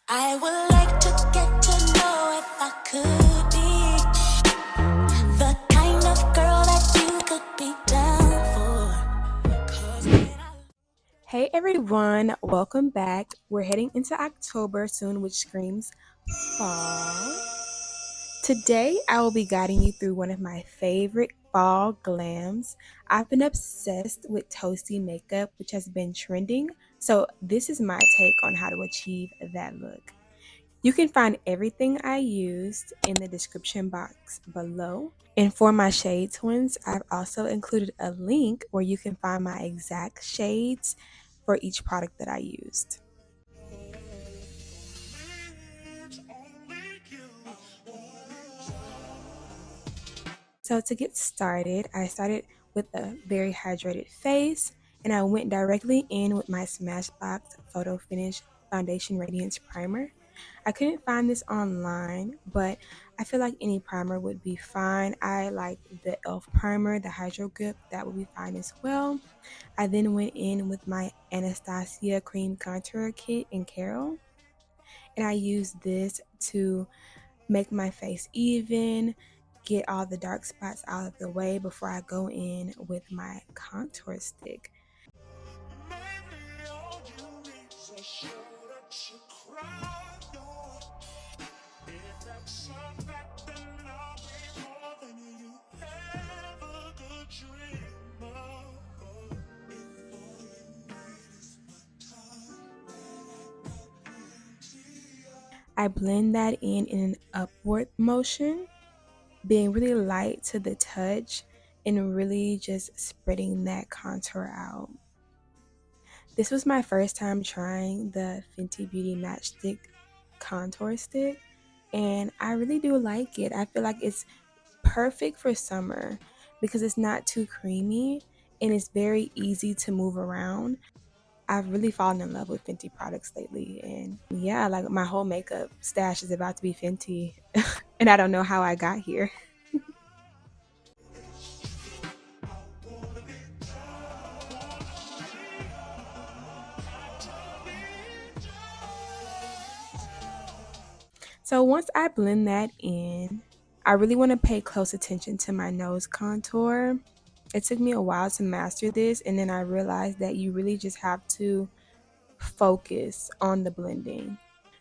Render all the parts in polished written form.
I would like to get to know if I could be the kind of girl that you could be down for. 'Cause when Hey everyone, welcome back. We're heading into October soon, which screams fall. Today, I will be guiding you through one of my favorite fall glams. I've been obsessed with Toasty makeup, which has been trending, so this is my take on how to achieve that look. You can find everything I used in the description box below. And for my shade twins, I've also included a link where you can find my exact shades for each product that I used. So to get started, I started with a very hydrated face, and I went directly in with my Smashbox Photo Finish Foundation Radiance Primer. I couldn't find this online, but I feel like any primer would be fine. I like the e.l.f. primer, the Hydro Grip, that would be fine as well. I then went in with my Anastasia Cream Contour Kit in Carol, and I used this to make my face even, get all the dark spots out of the way before I go in with my contour stick. I blend that in an upward motion, being really light to the touch and really just spreading that contour out. This was my first time trying the Fenty Beauty Matchstick contour stick, and I really do like it. I feel like it's perfect for summer because it's not too creamy and it's very easy to move around. I've really fallen in love with Fenty products lately, and yeah, like my whole makeup stash is about to be Fenty and I don't know how I got here. So once I blend that in, I really want to pay close attention to my nose contour. It took me a while to master this, and then I realized that you really just have to focus on the blending.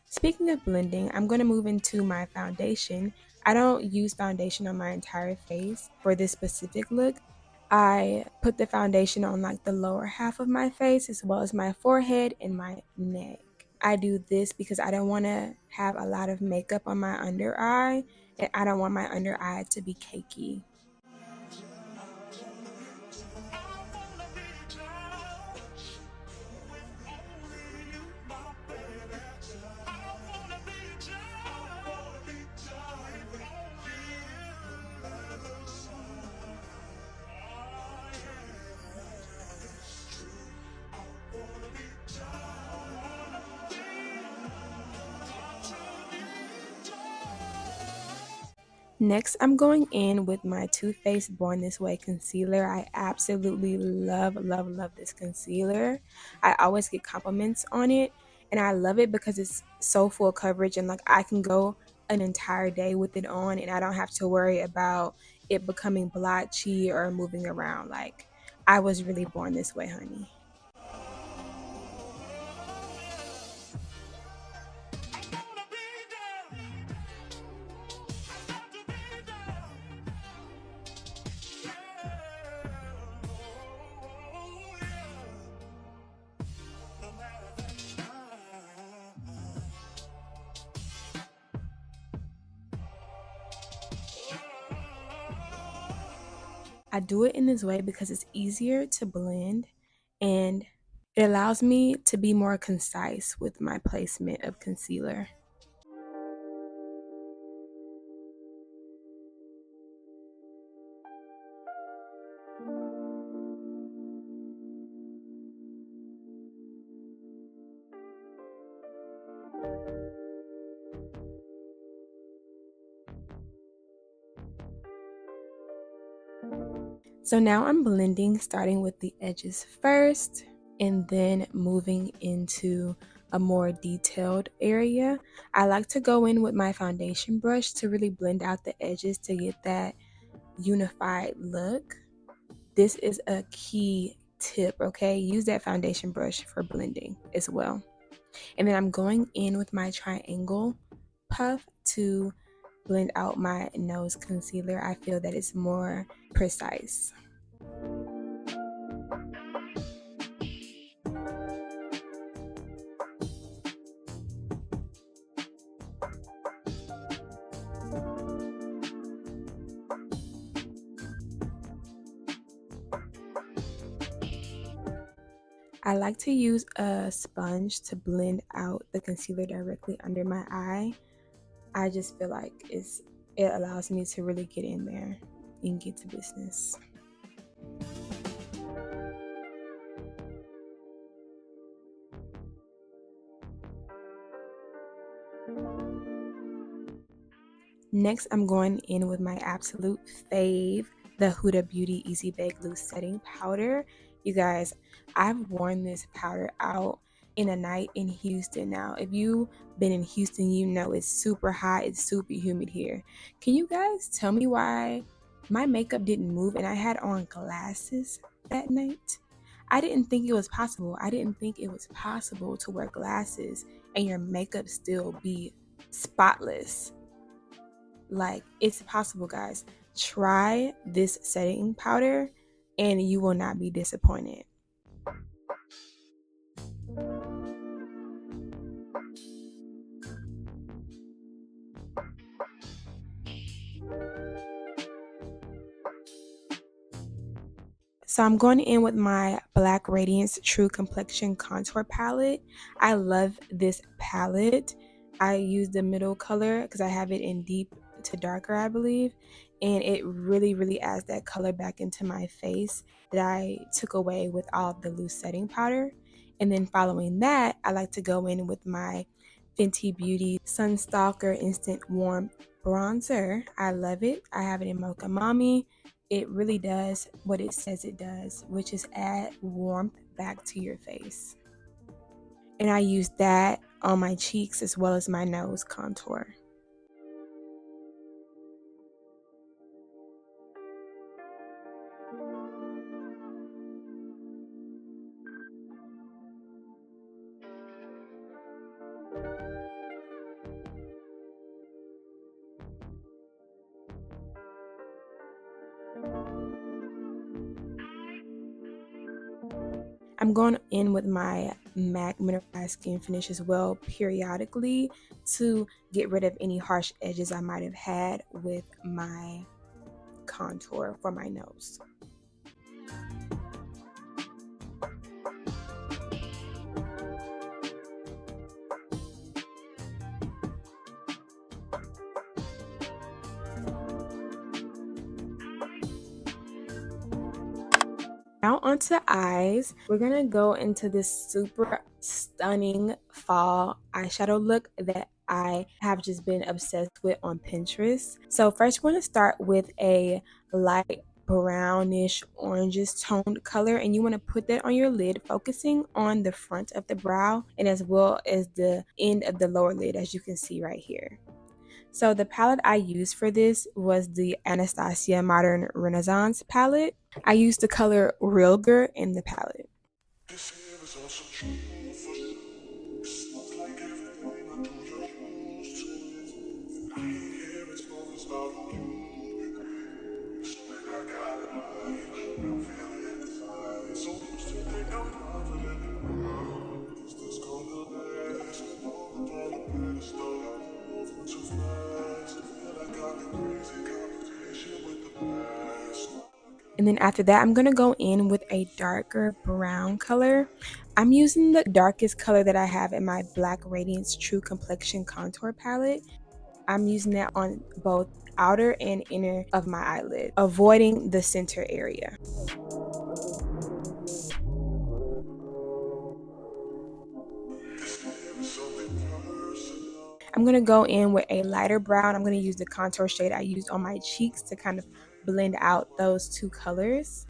Speaking of blending, I'm going to move into my foundation. I don't use foundation on my entire face for this specific look. I put the foundation on like the lower half of my face as well as my forehead and my neck. I do this because I don't want to have a lot of makeup on my under eye, and I don't want my under eye to be cakey. Next, I'm going in with my Too Faced Born This Way concealer. I absolutely love, love, love this concealer. I always get compliments on it, and I love it because it's so full coverage, and like I can go an entire day with it on, and I don't have to worry about it becoming blotchy or moving around. Like, I was really born this way, honey. I do it in this way because it's easier to blend, and it allows me to be more concise with my placement of concealer. So now I'm blending, starting with the edges first and then moving into a more detailed area. I like to go in with my foundation brush to really blend out the edges to get that unified look. This is a key tip, okay? Use that foundation brush for blending as well. And then I'm going in with my triangle puff to blend out my nose concealer. I feel that it's more precise. I like to use a sponge to blend out the concealer directly under my eye. I just feel like it allows me to really get in there and get to business. Next, I'm going in with my absolute fave, the Huda Beauty Easy Bake Glue Setting Powder. You guys, I've worn this powder out in a night in Houston now. If you've been in Houston, you know it's super hot, it's super humid here. Can you guys tell me why my makeup didn't move and I had on glasses that night? I didn't think it was possible. I didn't think it was possible to wear glasses and your makeup still be spotless. Like, it's possible, guys. Try this setting powder and you will not be disappointed. So I'm going in with my Black Radiance True Complexion Contour Palette. I love this palette. I use the middle color because I have it in deep to darker, I believe, and it really adds that color back into my face that I took away with all of the loose setting powder. And then following that, I like to go in with my Fenty Beauty Sun Stalk'r Instant Warm Bronzer. I love it. I have it in Mocha Mommy. It really does what it says it does, which is add warmth back to your face. And I use that on my cheeks as well as my nose contour. I'm going in with my MAC Mineralized Skin Finish as well periodically to get rid of any harsh edges I might have had with my contour for my nose. Now onto the eyes. We're gonna go into this super stunning fall eyeshadow look that I have just been obsessed with on Pinterest. So first we're gonna start with a light brownish orangish toned color, and you want to put that on your lid, focusing on the front of the brow and as well as the end of the lower lid, as you can see right here. So the palette I used for this was the Anastasia Modern Renaissance palette. I used the color Rilger in the palette. And then after that, I'm going to go in with a darker brown color. I'm using the darkest color that I have in my Black Radiance True Complexion Contour Palette. I'm using that on both outer and inner of my eyelid, avoiding the center area. I'm going to go in with a lighter brown. I'm going to use the contour shade I used on my cheeks to kind of blend out those two colors.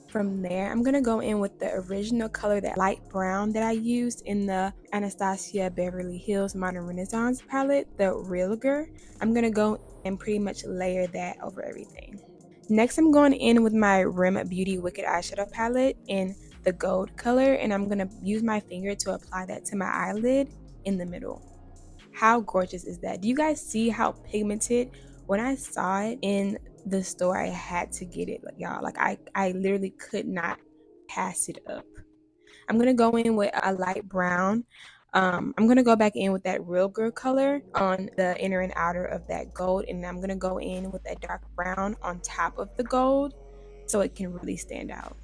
From there, I'm going to go in with the original color, that light brown that I used in the Anastasia Beverly Hills Modern Renaissance palette, the Realger. I'm going to go and pretty much layer that over everything. Next, I'm going in with my REM Beauty Wicked Eyeshadow palette in the gold color, and I'm going to use my finger to apply that to my eyelid in the middle. How gorgeous is that? Do you guys see how pigmented? When I saw it in the store, I had to get it, y'all. Like I literally could not pass it up. I'm gonna go in with a light brown. I'm gonna go back in with that Real Girl color on the inner and outer of that gold, and I'm gonna go in with that dark brown on top of the gold so it can really stand out.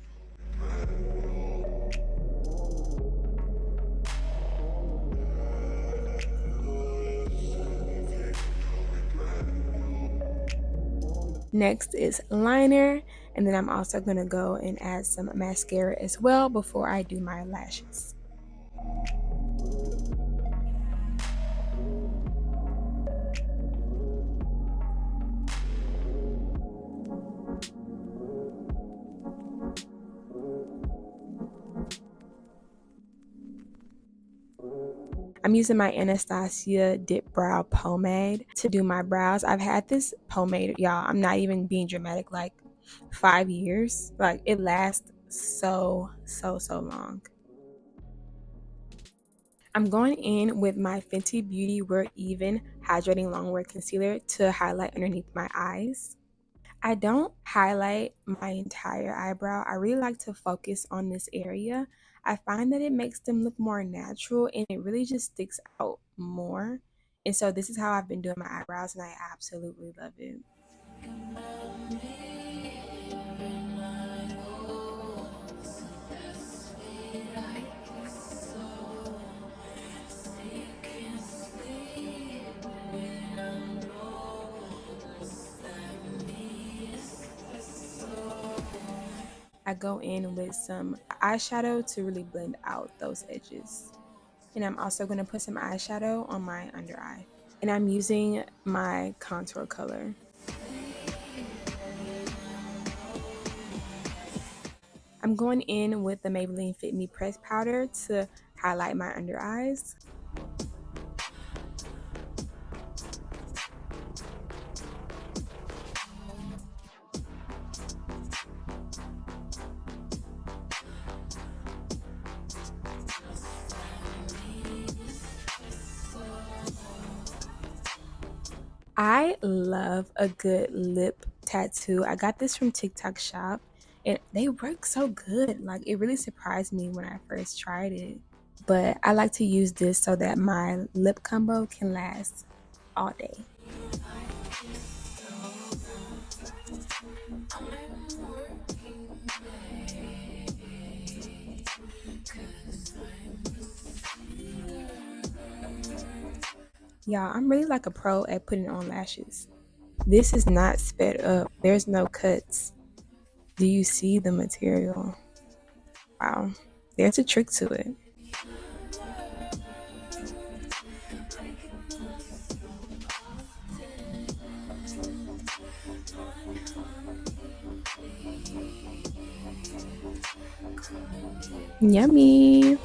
Next is liner, and then I'm also going to go and add some mascara as well before I do my lashes. I'm using my Anastasia Dip Brow Pomade to do my brows. I've had this pomade, y'all, I'm not even being dramatic, like 5 years. Like, it lasts so long. I'm going in with my Fenty Beauty Wear Even Hydrating Longwear Concealer to highlight underneath my eyes. I don't highlight my entire eyebrow. I really like to focus on this area. I find that it makes them look more natural and it really just sticks out more. And so this is how I've been doing my eyebrows, and I absolutely love it. I go in with some eyeshadow to really blend out those edges. And I'm also going to put some eyeshadow on my under eye. And I'm using my contour color. I'm going in with the Maybelline Fit Me Pressed powder to highlight my under eyes. I love a good lip tattoo. I got this from TikTok Shop and they work so good. Like, it really surprised me when I first tried it. But I like to use this so that my lip combo can last all day. Y'all, I'm really like a pro at putting on lashes. This is not sped up. There's no cuts. Do you see the material? Wow, there's a trick to it. Yummy.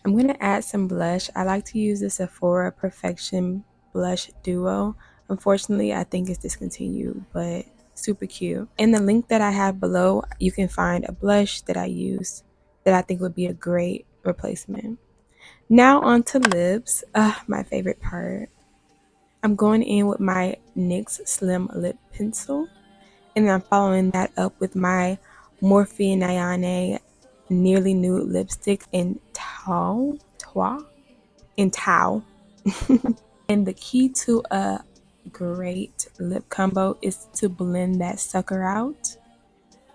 I'm going to add some blush. I like to use the Sephora Perfection Blush Duo. Unfortunately, I think it's discontinued, but super cute. In the link that I have below, you can find a blush that I use that I think would be a great replacement. Now on to lips, my favorite part. I'm going in with my NYX Slim Lip Pencil, and I'm following that up with my Morphe Nayane Nearly Nude Lipstick in Tau. And the key to a great lip combo is to blend that sucker out.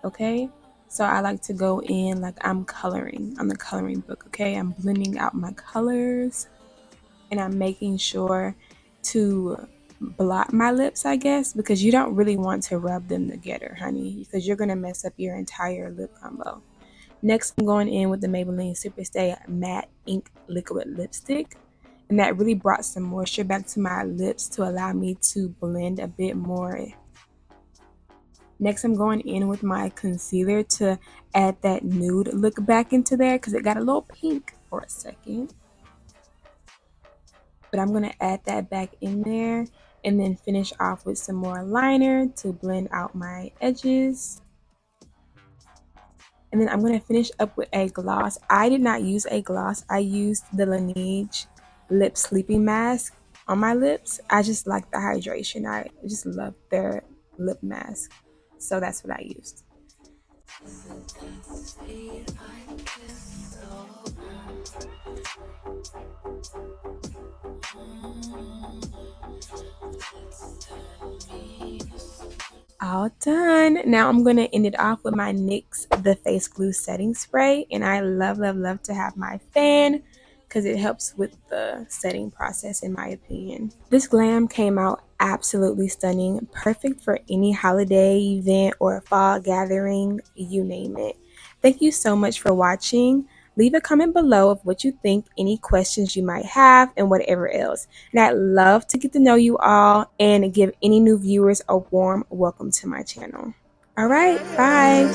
Okay, so I like to go in like I'm coloring on the coloring book. Okay, I'm blending out my colors and I'm making sure to blot my lips, I guess, because you don't really want to rub them together, honey, because you're gonna mess up your entire lip combo. Next, I'm going in with the Maybelline Superstay Matte Ink Liquid Lipstick. And that really brought some moisture back to my lips to allow me to blend a bit more. Next, I'm going in with my concealer to add that nude look back into there because it got a little pink for a second. But I'm going to add that back in there and then finish off with some more liner to blend out my edges. And then I'm going to finish up with a gloss. I did not use a gloss. I used the Laneige Lip Sleeping Mask on my lips. I just like the hydration. I just love their lip mask. So that's what I used. All done. Now I'm going to end it off with my NYX The Face Glue setting spray. And I love, love, love to have my fan because it helps with the setting process in my opinion. This Glam came out absolutely stunning. Perfect for any holiday event or fall gathering, you name it. Thank you so much for watching. Leave a comment below of what you think, any questions you might have, and whatever else. And I'd love to get to know you all and give any new viewers a warm welcome to my channel. All right, bye.